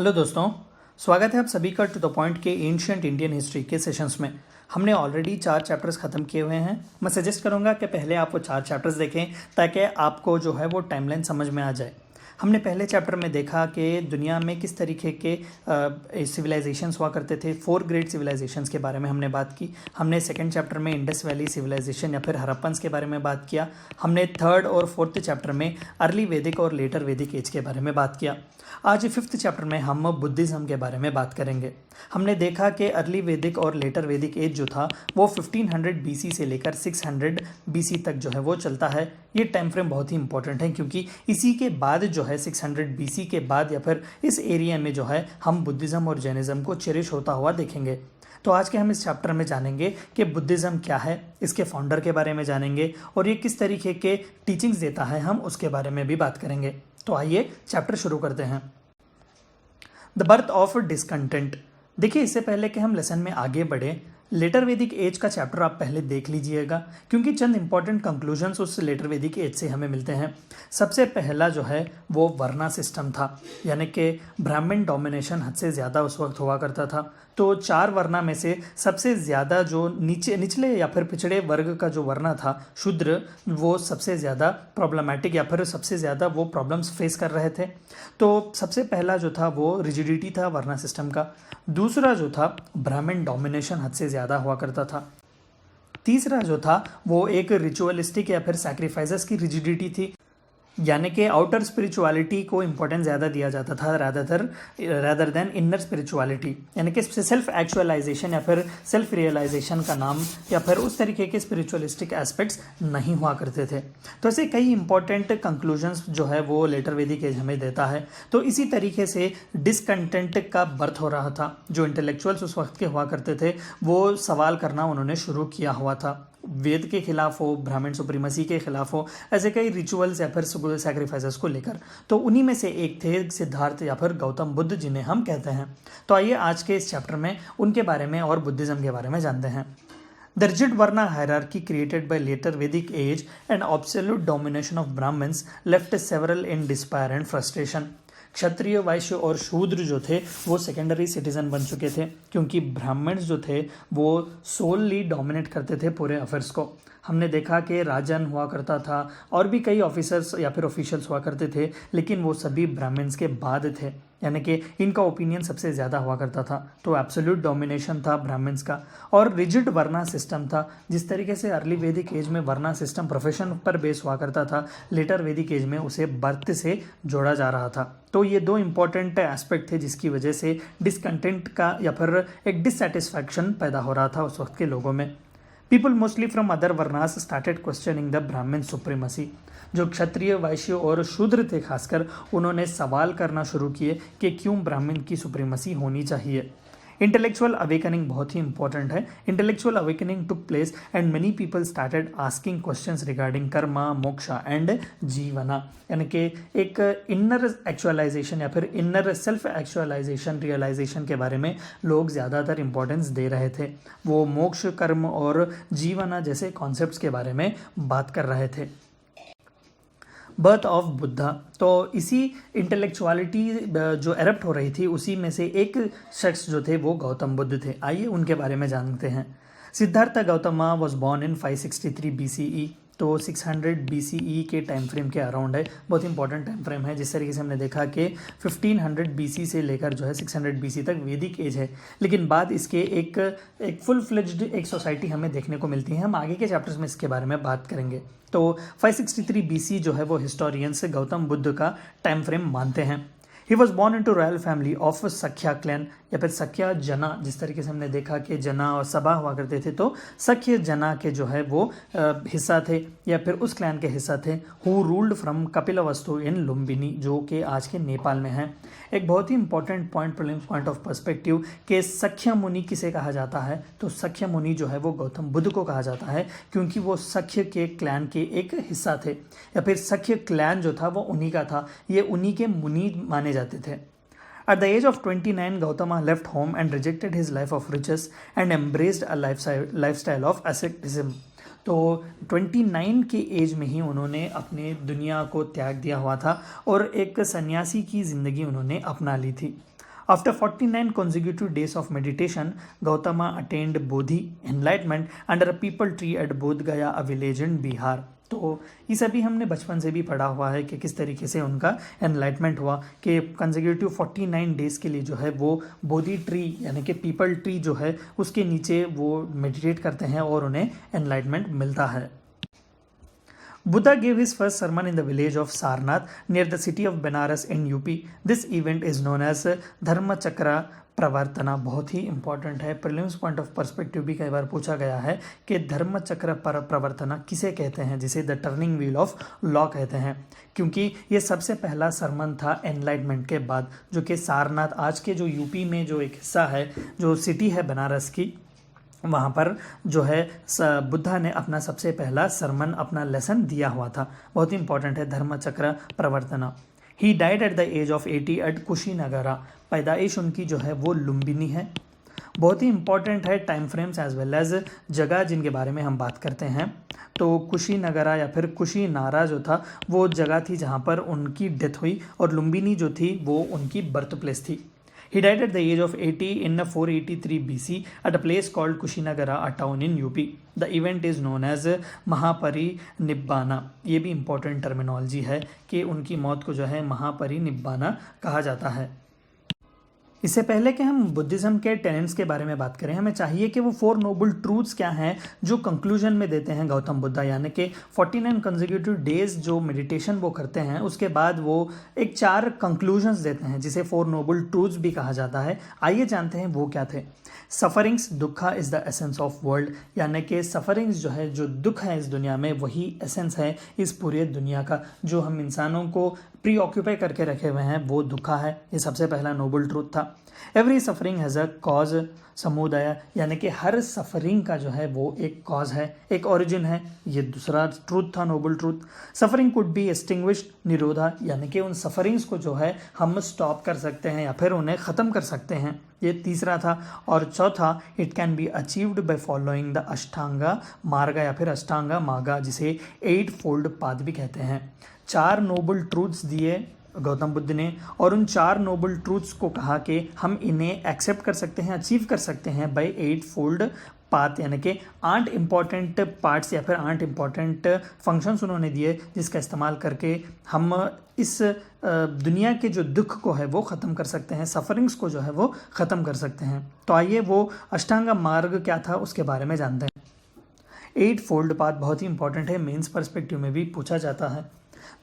Hello दोस्तों, स्वागत है आप सभी का टू द पॉइंट के एंशिएंट इंडियन हिस्ट्री के सेशंस में। हमने ऑलरेडी 4 चैप्टर्स ख़त्म किए हुए हैं। मैं सजेस्ट करूंगा कि पहले आप वो 4 चैप्टर्स देखें ताकि आपको जो है वो टाइमलाइन समझ में आ जाए। हमने पहले चैप्टर में देखा कि दुनिया में किस तरीके के सिविलाइजेशंस हुआ करते थे। 4 ग्रेट सिविलाइजेशंस के बारे में हमने बात की। हमने सेकंड चैप्टर में इंडस वैली सिविलाइजेशन या फिर हड़प्पन्स के बारे में बात किया। हमने थर्ड और फोर्थ चैप्टर में अर्ली वैदिक और लेटर वैदिक एज के बारे में बात किया। आज 5th चैप्टर में हम बुद्धिज़्म के बारे में बात करेंगे। हमने देखा कि अर्ली वैदिक और लेटर वैदिक एज जो था वो 1500 BC से लेकर 600 BC तक जो है वो चलता है। ये टाइम फ्रेम बहुत ही इंपॉर्टेंट है क्योंकि इसी के बाद जो है 600 BC के बाद या फिर इस एरिया में जो है हम बुद्धिज़्म और जैनिज़्म को चेरिश होता हुआ देखेंगे। तो आज के हम इस चैप्टर में जानेंगे कि बुद्धिज़्म क्या है, इसके फाउंडर के बारे में जानेंगे और ये किस तरीके के टीचिंग्स देता है, हम उसके बारे में भी बात करेंगे। तो आइए चैप्टर शुरू करते हैं। The birth of discontent. देखिए, इससे पहले कि हम लेसन में आगे बढ़े, लेटर वैदिक एज का चैप्टर आप पहले देख लीजिएगा क्योंकि चंद इंपॉर्टेंट कंक्लूजन्स उस लेटर वैदिक एज से हमें मिलते हैं। सबसे पहला जो है वो वर्ना सिस्टम था, यानी कि ब्राह्मण डोमिनेशन हद से ज़्यादा उस वक्त हुआ करता था। तो 4 वर्ना में से सबसे ज़्यादा जो निचले या फिर पिछड़े वर्ग का जो वर्ना था, शूद्र, वो सबसे ज़्यादा प्रॉब्लमेटिक या फिर सबसे ज़्यादा वो प्रॉब्लम्स फेस कर रहे थे। तो सबसे पहला जो था वो रिजिडिटी था वर्ना सिस्टम का। दूसरा जो था ब्राह्मण डोमिनेशन हद से ज़्यादा हुआ करता था। तीसरा जो था वो एक रिचुअलिस्टिक या फिर सैक्रिफाइसेस की रिजिडिटी थी, यानी कि आउटर स्पिरिचुअलिटी को इंपॉर्टेंस ज़्यादा दिया जाता था रादर देन इनर स्पिरिचुअलिटी, यानी कि सेल्फ एक्चुअलाइजेशन या फिर सेल्फ रियलाइजेशन का नाम या फिर उस तरीके के स्पिरिचुअलिस्टिक एस्पेक्ट्स नहीं हुआ करते थे। तो ऐसे कई इंपॉर्टेंट कंक्लूजन्स जो है वो लेटर वैदिक एज हमें देता है। तो इसी तरीके से डिसकंटेंट का बर्थ हो रहा था। जो इंटेलेक्चुअल्स उस वक्त के हुआ करते थे वो सवाल करना उन्होंने शुरू किया हुआ था, वेद के खिलाफ हो, ब्राह्मण सुप्रीमेसी के खिलाफ हो, ऐसे कई रिचुअल्स या फिर सैक्रिफाइसेस को लेकर। तो उन्हीं में से एक थे सिद्धार्थ या फिर गौतम बुद्ध, जिन्हें हम कहते हैं। तो आइए आज के इस चैप्टर में उनके बारे में और बुद्धिज़्म के बारे में जानते हैं। The rigid varna hierarchy created by later Vedic age and absolute domination of Brahmins left several in despair and frustration. क्षत्रिय, वैश्य और शूद्र जो थे वो सेकेंडरी सिटीजन बन चुके थे क्योंकि ब्राह्मण्स जो थे वो सोलली डोमिनेट करते थे पूरे अफेयर्स को। हमने देखा कि राजन हुआ करता था और भी कई ऑफिसर्स या फिर ऑफिशियल्स हुआ करते थे, लेकिन वो सभी ब्राह्मण्स के बाद थे, यानी कि इनका ओपिनियन सबसे ज़्यादा हुआ करता था। तो एब्सोल्यूट डोमिनेशन था ब्राह्मण्स का। और रिजिड वर्ना सिस्टम था। जिस तरीके से अर्ली वैदिक एज में वर्ना सिस्टम प्रोफेशन पर बेस हुआ करता था, लेटर वैदिक एज में उसे बर्थ से जोड़ा जा रहा था। तो ये 2 इंपॉर्टेंट एस्पेक्ट थे जिसकी वजह से डिसकंटेंट का या फिर एक डिससेटिस्फैक्शन पैदा हो रहा था उस वक्त के लोगों में। People mostly from other varnas started questioning the Brahmin supremacy. जो क्षत्रिय, वैश्य और शूद्र थे खासकर, उन्होंने सवाल करना शुरू किए कि क्यों ब्राह्मण की सुप्रीमेसी होनी चाहिए। इंटेलेक्चुअल अवेकनिंग बहुत ही इंपॉर्टेंट है। Intellectual awakening took place and many people started asking questions regarding Karma, moksha and जीवना, यानी कि एक इनर एक्चुअलाइजेशन या फिर इनर सेल्फ एक्चुअलाइजेशन, रियलाइजेशन के बारे में लोग ज़्यादातर इंपॉर्टेंस दे रहे थे। वो मोक्ष, कर्म और जीवना जैसे कॉन्सेप्ट्स के बारे में बात कर रहे थे। Birth of Buddha. तो इसी इंटेलेक्चुअलिटी जो एरप्ट हो रही थी उसी में से एक शख्स जो थे वो गौतम बुद्ध थे। आइए उनके बारे में जानते हैं। Siddhartha Gautama was born in 563 BCE। तो 600 BCE के टाइम फ्रेम के अराउंड है। बहुत इंपॉर्टेंट टाइम फ्रेम है। जिस तरीके से हमने देखा कि 1500 BC से लेकर जो है 600 BC तक वैदिक एज है, लेकिन बाद इसके एक फुल फ्लेज्ड एक सोसाइटी हमें देखने को मिलती है। हम आगे के चैप्टर्स में इसके बारे में बात करेंगे। तो 563 BC जो है वो हिस्टोरियंस गौतम बुद्ध का टाइम फ्रेम मानते हैं। He was born into royal family of Sakya clan या फिर सख्या जना। जिस तरीके से हमने देखा कि जना और सभा हुआ करते थे, तो सख्य जना के जो है वो हिस्सा थे या फिर उस क्लैन के हिस्सा थे। हु रूल्ड फ्रॉम कपिलवस्तु इन लुम्बिनी, जो कि आज के नेपाल में है। एक बहुत ही इंपॉर्टेंट पॉइंट ऑफ पर्सपेक्टिव कि सख्य मुनि किसे कहा जाता है, तो सख्य मुनि जो है वो गौतम बुद्ध को कहा जाता है क्योंकि वो सख्य के क्लैन के एक हिस्सा थे या फिर सख्य क्लैन जो था वो उन्हीं का था। ये उन्हीं के मुनि माने जाते थे। At the age of 29, Gautama left home and rejected his life of riches and embraced a lifestyle of asceticism. तो 29 के एज में ही उन्होंने अपने दुनिया को त्याग दिया हुआ था और एक सन्यासी की ज़िंदगी उन्होंने अपना ली थी। After 49 consecutive days of meditation, Gautama attained Bodhi enlightenment under a people tree at Bodh Gaya, a village in Bihar. तो ये सभी हमने बचपन से भी पढ़ा हुआ है कि किस तरीके से उनका एनलाइटमेंट हुआ कि कंसेक्यूटिव 49 डेज़ के लिए जो है वो बोधि ट्री यानी कि पीपल ट्री जो है उसके नीचे वो मेडिटेट करते हैं और उन्हें एनलाइटमेंट मिलता है. Buddha gave his first sermon in the village of Sarnath near the city of Benares in UP. This event is known as धर्म चक्र प्रवर्तना. बहुत ही इंपॉर्टेंट है, प्रीलिम्स पॉइंट ऑफ पर्सपेक्टिव भी कई बार पूछा गया है कि धर्म चक्र प्रवर्तना किसे कहते हैं, जिसे the turning wheel of law कहते हैं, क्योंकि ये सबसे पहला सरमन था एनलाइटमेंट के बाद, जो कि सारनाथ आज के जो यूपी में जो एक हिस्सा है, जो सिटी है बनारस की, वहाँ पर जो है बुद्धा ने अपना सबसे पहला सरमन, अपना लेसन दिया हुआ था. बहुत ही इंपॉर्टेंट है Dharma Chakra Pravartana. He died at the age of 80 at Kushinagara. पैदाइश उनकी जो है वो लुम्बिनी है. बहुत ही इंपॉर्टेंट है time frames as well as जगह जिनके बारे में हम बात करते हैं. तो कुशीनगरा या फिर कुशीनारा जो था वो जगह थी जहाँ पर उनकी डेथ हुई, और लुम्बिनी जो थी वो उनकी बर्थ प्लेस थी. He died at the age of 80 in 483 BC at a place called Kushinagara, a town in UP. The event is known as महापरिनिब्बाना. ये भी इंपॉर्टेंट टर्मिनोलॉजी है कि उनकी मौत को जो है महापरिनिब्बाना कहा जाता है. इससे पहले कि हम बुद्धिज़्म के टेनेंट्स के बारे में बात करें, हमें चाहिए कि वो 4 नोबल ट्रूथ्स क्या हैं जो कंक्लूजन में देते हैं गौतम बुद्धा, यानी कि 49 कंसेक्यूटिव डेज जो मेडिटेशन वो करते हैं उसके बाद वो एक 4 कंक्लूजन्स देते हैं जिसे 4 नोबल ट्रूथ्स भी कहा जाता है. आइए जानते हैं वो क्या थे. सफरिंग्स दुखा is the essence of world, यानी कि सफरिंग्स जो है, जो दुख है इस दुनिया में, वही एसेंस है इस पूरे दुनिया का. जो हम इंसानों को प्री ऑक्यूपाई करके रखे हुए हैं वो दुखा है. ये सबसे पहला नोबल ट्रूथ था. Every suffering has a cause समुदाय, यानी कि हर सफरिंग का जो है वो एक कॉज है, एक ओरिजिन है. ये दूसरा ट्रूथ था, noble truth. Suffering could be extinguished Nirodha, यानी कि उन सफरिंग्स को जो है हम स्टॉप कर सकते हैं या फिर उन्हें ख़त्म कर सकते हैं. ये तीसरा था. और चौथा, it can be achieved by following the Ashtanga Marga या फिर अष्टांगा मार्ग, जिसे 8 फोल्ड पाथ भी कहते हैं. 4 नोबल ट्रूथ्स दिए गौतम बुद्ध ने, और उन 4 नोबल ट्रूथ्स को कहा कि हम इन्हें एक्सेप्ट कर सकते हैं, अचीव कर सकते हैं बाय 8 फोल्ड पाथ, यानी कि 8 इंपॉर्टेंट पार्ट्स या फिर 8 इंपॉर्टेंट फंक्शंस उन्होंने दिए जिसका इस्तेमाल करके हम इस दुनिया के जो दुख को है वो ख़त्म कर सकते हैं, सफरिंग्स को जो है वो ख़त्म कर सकते हैं. तो आइए वो अष्टांगा मार्ग क्या था उसके बारे में जानते हैं. 8 फोल्ड पाथ बहुत ही इंपॉर्टेंट है, मेंस पर्सपेक्टिव में भी पूछा जाता है.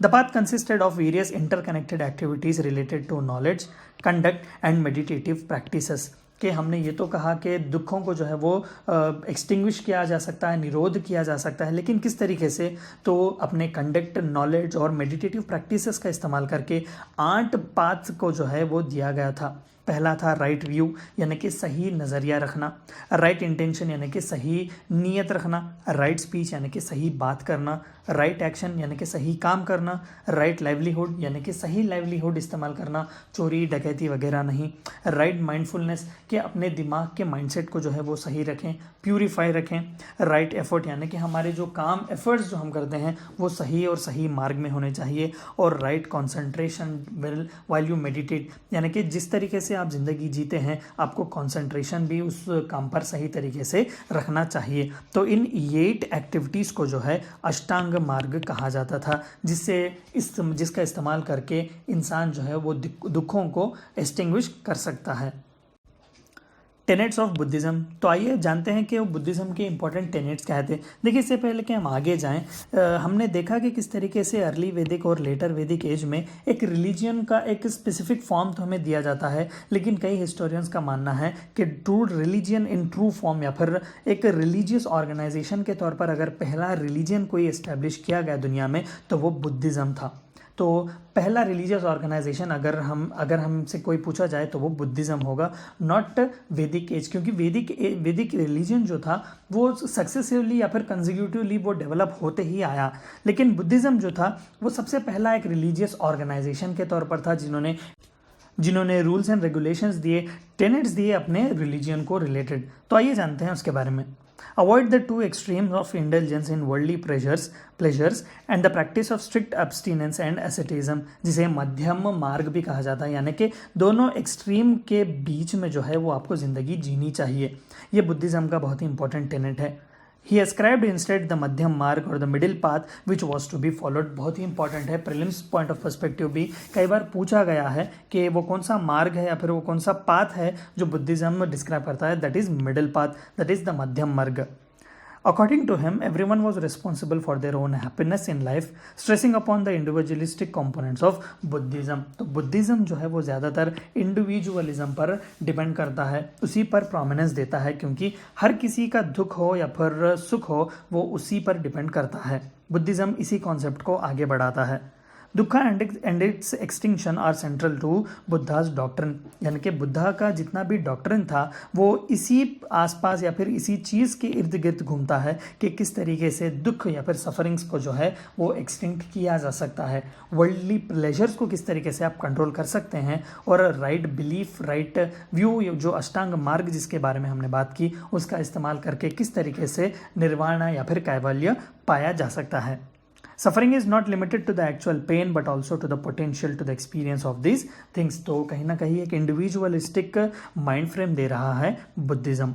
The path consisted of various interconnected activities related to knowledge, conduct and meditative practices. कि हमने ये तो कहा कि दुखों को जो है वो एक्सटिंग्विश किया जा सकता है, निरोध किया जा सकता है, लेकिन किस तरीके से, तो अपने कंडक्ट, नॉलेज और मेडिटेटिव प्रैक्टिसेस का इस्तेमाल करके 8 पाथ को जो है वो दिया गया था. पहला था राइट व्यू, यानी कि सही नज़रिया रखना. राइट इंटेंशन, यानी कि सही नीयत रखना. राइट स्पीच, यानी कि सही बात करना. राइट एक्शन, यानी कि सही काम करना. राइट लाइवलीहुड, यानी कि सही लाइवलीहुड इस्तेमाल करना, चोरी डकैती वगैरह नहीं. राइट माइंडफुलनेस, कि अपने दिमाग के माइंडसेट को जो है वो सही रखें, प्यूरीफाई रखें. राइट एफर्ट, यानी कि हमारे जो काम, एफर्ट्स जो हम करते हैं वो सही और सही मार्ग में होने चाहिए. और right concentration while you meditate, यानी कि जिस तरीके से आप ज़िंदगी जीते हैं आपको कंसंट्रेशन भी उस काम पर सही तरीके से रखना चाहिए. तो इन 8 एक्टिविटीज़ को जो है अष्टांग मार्ग कहा जाता था, जिसका इस्तेमाल करके इंसान जो है वो दुखों को एक्सटिंग्विश कर सकता है. Tenets of Buddhism. तो आइए जानते हैं कि वो बुद्धिज़्म के इंपॉर्टेंट टेनेट्स क्या थे. देखिए, इससे पहले कि हम आगे जाएं, हमने देखा कि किस तरीके से अर्ली वैदिक और लेटर वैदिक एज में एक रिलीजन का एक स्पेसिफिक फॉर्म तो हमें दिया जाता है, लेकिन कई हिस्टोरियंस का मानना है कि true religion in true form या फिर एक रिलीजियस ऑर्गेनाइजेशन के तौर पर अगर पहला रिलीजन कोई इस्टेब्लिश किया गया दुनिया में तो वो बुद्धिज़्म था. तो पहला रिलीजियस ऑर्गेनाइजेशन अगर हमसे कोई पूछा जाए तो वो बुद्धिज़्म होगा, नॉट वैदिक एज, क्योंकि वैदिक रिलीजन जो था वो सक्सेसिवली या फिर कंसेक्यूटिवली वो डेवलप होते ही आया, लेकिन बुद्धिज़्म जो था वो सबसे पहला एक रिलीजियस ऑर्गेनाइजेशन के तौर पर था जिन्होंने रूल्स एंड रेगुलेशंस दिए, टेनेट्स दिए अपने रिलीजन को रिलेटेड. तो आइए जानते हैं उसके बारे में. Avoid the two extremes of indulgence in worldly pleasures and the practice of strict abstinence and asceticism, जिसे मध्यम मार्ग भी कहा जाता है, यानी कि दोनों एक्सट्रीम के बीच में जो है वो आपको ज़िंदगी जीनी चाहिए। ये बुद्धिज़्म का बहुत ही इंपॉर्टेंट टेनेट है। ही ascribed instead the मध्यम मार्ग और the middle path which was to be followed. बहुत ही इंपॉर्टेंट है, प्रीलिम्स पॉइंट ऑफ पर्सपेक्टिव भी कई बार पूछा गया है कि वो कौन सा मार्ग है या फिर वो कौन सा पाथ है जो बुद्धिज्म डिस्क्राइब करता है। That is middle path, that is the मध्यम मार्ग। According to him, everyone was responsible for their own happiness in life, stressing upon the individualistic components of Buddhism। तो बुद्धिज़्म जो है वो ज़्यादातर इंडिविजुअलिज्म पर डिपेंड करता है, उसी पर प्रोमिनेंस देता है, क्योंकि हर किसी का दुख हो या फिर सुख हो वो उसी पर डिपेंड करता है। बुद्धिज़्म इसी कॉन्सेप्ट को आगे बढ़ाता है। Dukkha and its extinction are central to Buddha's doctrine, यानी कि बुद्धा का जितना भी डॉक्ट्रिन था वो इसी आसपास या फिर इसी चीज़ के इर्द गिर्द घूमता है कि किस तरीके से दुख या फिर सफरिंग्स को जो है वो एक्सटिंक्ट किया जा सकता है, वर्ल्डली प्लेजर्स को किस तरीके से आप कंट्रोल कर सकते हैं, और राइट बिलीफ, राइट व्यू, जो अष्टांग मार्ग जिसके बारे में हमने बात की, उसका इस्तेमाल करके किस तरीके से निर्वाण या फिर कैवल्य पाया जा सकता है। Suffering is not limited to the actual pain but also to the potential to the experience of these things। तो कहीं ना कहीं एक इंडिविजुअलिस्टिक माइंड फ्रेम दे रहा है बुद्धिज़्म।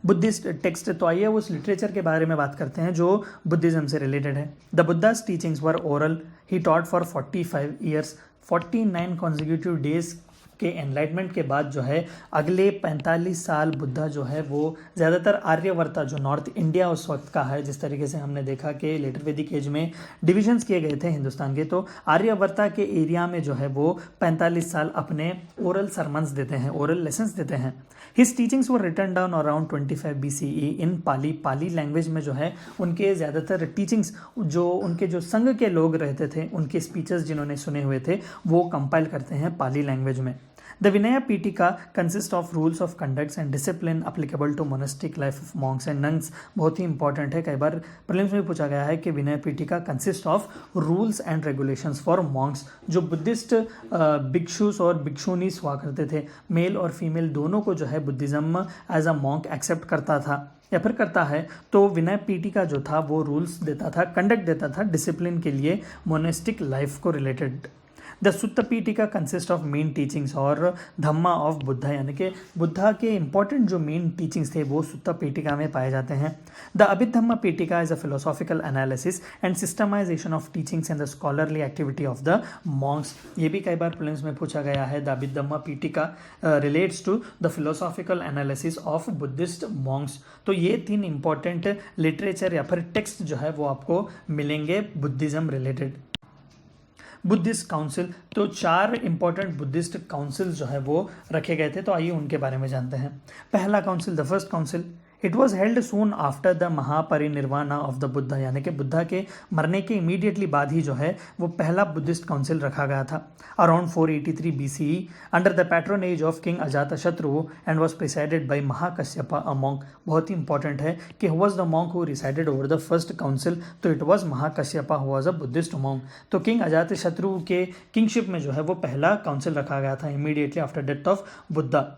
बुद्धिस्ट टेक्स्ट, तो आइए उस लिटरेचर के बारे में बात करते हैं जो बुद्धिज़्म से रिलेटेड है। The Buddha's teachings were oral, he taught for 45 years, 49 consecutive days के एनलाइटमेंट के बाद जो है अगले 45 साल बुद्धा जो है वो ज़्यादातर आर्यवर्ता, जो नॉर्थ इंडिया उस वक्त का है, जिस तरीके से हमने देखा कि लेटर वैदिक एज में डिविजन्स किए गए थे हिंदुस्तान के, तो आर्यवर्ता के एरिया में जो है वो 45 साल अपने ओरल सरमन्स देते हैं, ओरल लेसन्स देते हैं। His teachings were written down around 25 BCE in Pali language में जो है उनके ज़्यादातर टीचिंग्स, जो उनके जो संघ के लोग रहते थे, उनके स्पीचेस जिन्होंने सुने हुए थे, वो कंपाइल करते हैं पाली लैंग्वेज में। The Vinaya Pitaka consists of rules of conduct and discipline applicable to monastic life of monks and nuns। बहुत ही इंपॉर्टेंट है, कई बार प्रीलिम्स में पूछा गया है कि Vinaya Pitaka consist of rules and regulations for monks. जो बुद्धिस्ट भिक्षुस और भिक्षुनीस हुआ करते थे, मेल और फीमेल दोनों को जो है Buddhism as a monk accept करता था या फिर करता है। तो विनय पीटिका जो था वो रूल्स देता था, कंडक्ट देता था डिसिप्लिन के लिए मोनेस्टिक लाइफ को related. The Sutta पीटिका consist of main teachings और धम्मा ऑफ बुद्धा, यानी कि बुद्धा के इंपॉर्टेंट जो मेन टीचिंग्स थे वो सुत्त पीटिका में पाए जाते हैं। The Abhidhamma Pitaka is a philosophical analysis and systematisation of teachings and the scholarly activity of the monks. ये भी कई बार प्रीलिम्स में पूछा गया है। The Abhidhamma Pitaka relates to the philosophical analysis of Buddhist monks. तो ये 3 इंपॉर्टेंट लिटरेचर या फिर टेक्स्ट जो है वो आपको मिलेंगे बुद्धिज्म रिलेटेड। बुद्धिस्ट काउंसिल, तो 4 इंपॉर्टेंट बुद्धिस्ट काउंसिल जो है वो रखे गए थे, तो आइए उनके बारे में जानते हैं। पहला council, the first council, it was held soon after the Mahaparinirvana of the Buddha, यानी कि बुद्धा के मरने के इमीडिएटली बाद ही जो है वो पहला बुद्धिस्ट काउंसिल रखा गया था। Around 483 BCE under the patronage of king Ajatashatru and was presided by Mahakashyapa a monk. बहुत ही इंपॉर्टेंट है कि who was the monk who presided over the first council, तो it was Mahakashyapa who was a Buddhist monk. तो king Ajatashatru के kingship में जो है वो पहला काउंसिल रखा गया था immediately after death of Buddha.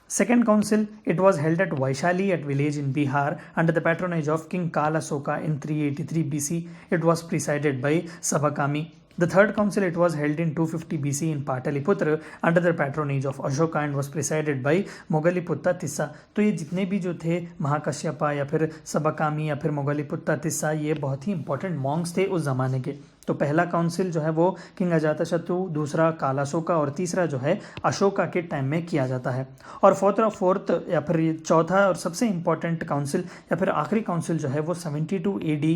Second council, it was held at Vaishali at village in Bihar under the patronage of King Kalasoka in 383 BC. It was presided by Sabakami। The third council, it was held in 250 BC in Pataliputra under the patronage of Ashoka and was presided by Mogaliputta Tissa। तो ये जितने भी जो थे महाकश्यपा या फिर सबकामी या फिर मोगलिपुत्ता तिस्सा, ये बहुत ही इंपॉर्टेंट मॉन्क्स थे उस जमाने के। तो पहला काउंसिल जो है वो किंग अजातशत्रु, दूसरा कालाशोका और तीसरा जो है अशोका के टाइम में किया जाता है। और फोर्थ या फिर चौथा और सबसे इंपॉर्टेंट काउंसिल या फिर आखिरी काउंसिल जो है वो 72 AD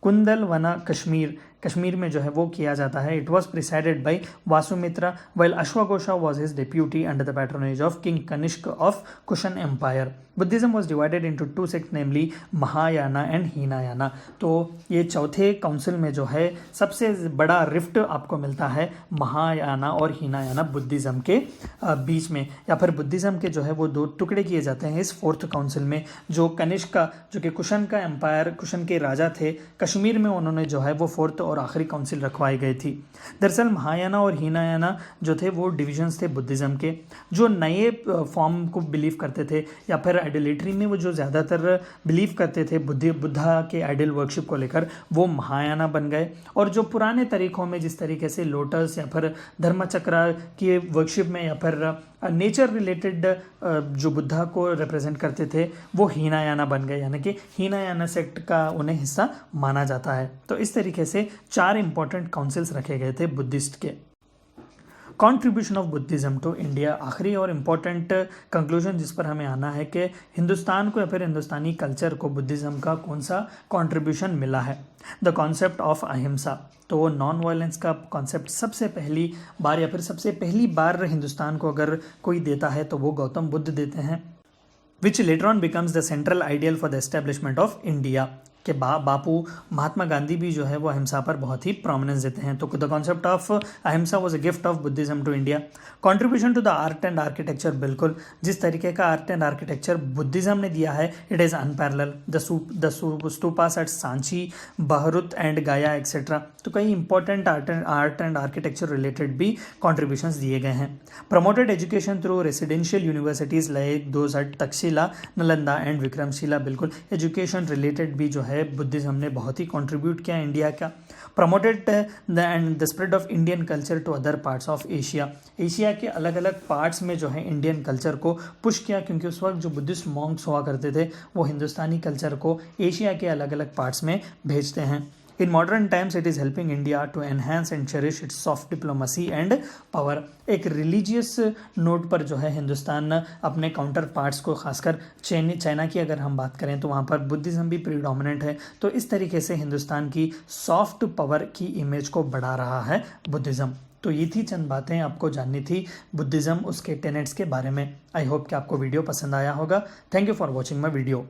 कुंदलवना कश्मीर में जो है वो किया जाता है। It was presided by Vasumitra while अश्वघोषा was his deputy under the patronage of king Kanishka of Kushan empire. Buddhism was divided into 2 sect, namely Mahayana and Hinayana. तो ये चौथे काउंसिल में जो है सबसे बड़ा रिफ्ट आपको मिलता है महायाना और हीनायाना बुद्धिज्म के बीच में, या फिर बुद्धिज्म के जो है वो 2 टुकड़े किए जाते हैं इस 4th काउंसिल में। जो कनिष्क का, जो कि कुशन का एम्पायर, कुशन के राजा थे, कश्मीर में उन्होंने जो है वो 4th और आखिरी काउंसिल रखवाई गई थी। दरअसल महायाना और हीनायाना जो थे वो डिविजन्स थे बुद्धिज्म के, जो नए फॉर्म को बिलीव करते थे या फिर आइडोलेट्री में वो जो ज़्यादातर बिलीव करते थे बुद्धा के आइडल वर्शिप को लेकर, वो महायाना बन गए। और जो पुराने तरीकों में जिस तरीके से लोटस या फिर धर्मचक्र की वर्शिप में या फिर नेचर रिलेटेड जो बुद्धा को रिप्रेजेंट करते थे वो हीनायाना बन गए, यानी कि हीनायाना सेक्ट का उन्हें हिस्सा माना जाता है। तो इस तरीके से 4 इंपॉर्टेंट काउंसिल्स रखे गए थे बुद्धिस्ट के। Contribution of Buddhism to India, आखिरी और इम्पॉर्टेंट कंक्लूजन जिस पर हमें आना है कि हिंदुस्तान को या फिर हिंदुस्तानी कल्चर को बुद्धिज़्म का कौन सा कंट्रीब्यूशन मिला है। द कॉन्सेप्ट ऑफ अहिंसा, तो नॉन वायलेंस का कॉन्सेप्ट सबसे पहली बार या फिर सबसे पहली बार हिंदुस्तान को अगर कोई देता है तो वो गौतम बुद्ध देते हैं, which later on becomes the central ideal for the establishment of India. के बापू महात्मा गांधी भी जो है वो अहिंसा पर बहुत ही प्रोमिनेंस देते हैं। तो the concept of ahimsa was a gift of Buddhism to India. Contribution to the art and architecture, बिल्कुल जिस तरीके का आर्ट एंड आर्किटेक्चर बुद्धिज्म ने दिया है it is unparalleled. The stupas at Sanchi, Bharhut and Gaya etcetera, तो कई important art and architecture related भी कॉन्ट्रीब्यूशंस दिए गए हैं। Promoted education through residential universities like those at Takshashila, Nalanda and Vikramashila, बिल्कुल एजुकेशन रिलेटेड भी जो है बुद्धिज्म ने बहुत ही कंट्रीब्यूट किया इंडिया का। Promoted the spread of Indian culture to other parts of Asia, Asia के अलग अलग पार्ट्स में जो है इंडियन कल्चर को पुश किया, क्योंकि उस वक्त जो बुद्धिस्ट मॉन्क्स हुआ करते थे वो हिंदुस्तानी कल्चर को एशिया के अलग अलग पार्ट्स में भेजते हैं। In modern times, it is helping India to enhance and cherish its soft diplomacy and power. एक रिलीजियस नोट पर जो है हिंदुस्तान अपने काउंटर पार्ट्स को, खासकर चाइना की अगर हम बात करें तो वहाँ पर बुद्धिज़्म भी प्रीडोमिनेंट है। तो इस तरीके से हिंदुस्तान की सॉफ्ट पावर की इमेज को बढ़ा रहा है बुद्धिज़्म। तो ये थी चंद बातें आपको जाननी थी बुद्धिज़्म, उसके टेनेट्स के बारे में। आई होप कि आपको वीडियो पसंद आया होगा। Thank you for watching my video.